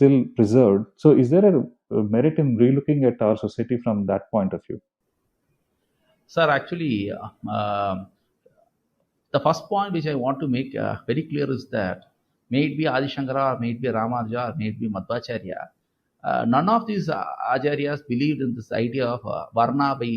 still preserved. So, is there a merit in relooking at our society from that point of view? Sir, actually, the first point which I want to make very clear is that may it be Adi Shankara, or may it be Ramanuja, or may it be Madhvacharya, none of these acharyas believed in this idea of Varna by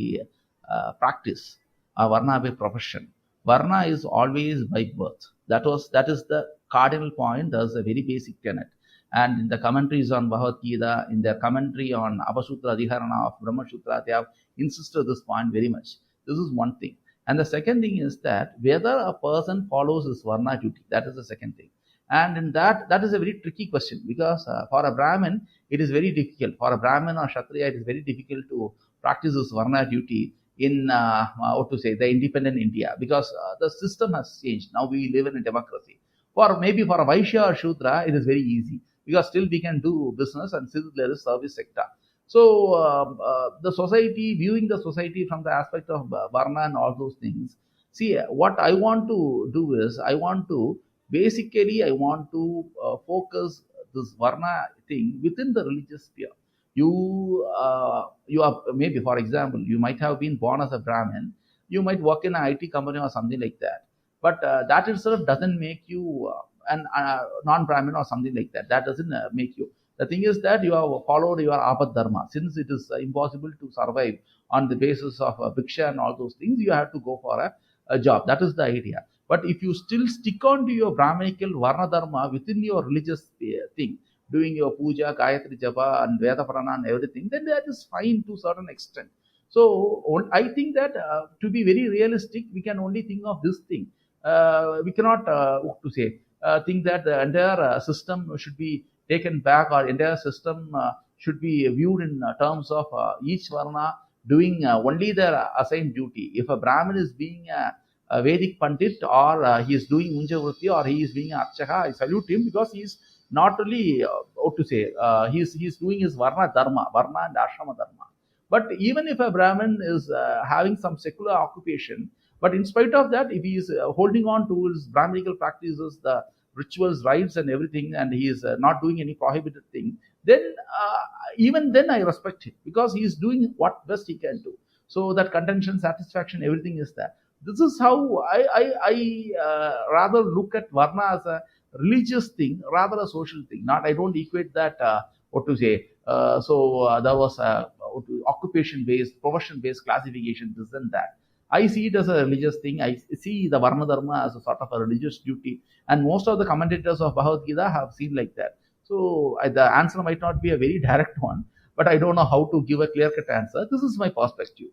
practice or Varna by profession. Varna is always by birth. That is the cardinal point. That's a very basic tenet. And in the commentaries on Bhagavad Gita, in their commentary on Abhasutra Adhikarana of Brahma Sutra, they have insisted this point very much. This is one thing. And the second thing is that whether a person follows his Varna duty, that is the second thing. And in that is a very tricky question, because for a Brahmin, it is very difficult. For a Brahmin or Kshatriya, it is very difficult to practice his Varna duty in, what to say, the independent India, because the system has changed. Now we live in a democracy. Maybe for a Vaishya or Shudra, it is very easy, because still we can do business and still there is service sector. So the society, viewing the society from the aspect of Varna and all those things, see, what I want to do is, I want to focus this Varna thing within the religious sphere. You are, maybe, for example, you might have been born as a Brahmin, you might work in an IT company or something like that, but that itself doesn't make you an non-Brahmin or something like that. That doesn't make you. The thing is that you have followed your abad dharma. Since it is impossible to survive on the basis of bhiksha and all those things, you have to go for a job. That is the idea. But if you still stick on to your Brahminical Varna dharma within your religious thing, doing your puja, Gayatri Japa, and Veda Parana and everything, then that is fine to a certain extent. So I think that to be very realistic, we can only think of this thing. We cannot, what to say, think that the entire system should be taken back, or entire system should be viewed in terms of each Varna doing only their assigned duty. If a Brahmin is being a Vedic Pandit, or he is doing Munjavruti, or he is being Archaka, I salute him, because he is not really, what to say, he is doing his Varna Dharma, Varna and Ashrama Dharma. But even if a Brahmin is having some secular occupation, but in spite of that, if he is holding on to his Brahminical practices, the rituals, rites, and everything, and he is not doing any prohibited thing, then even then I respect him, because he is doing what best he can do. So that contention, satisfaction, everything is there. This is how I rather look at Varna as a religious thing rather a social thing. Not, I don't equate that, what to say. There was a occupation based, profession based classification, this and that. I see it as a religious thing. I see the Varna Dharma as a sort of a religious duty. And most of the commentators of Bhagavad Gita have seen like that. So the answer might not be a very direct one, but I don't know how to give a clear cut answer. This is my perspective.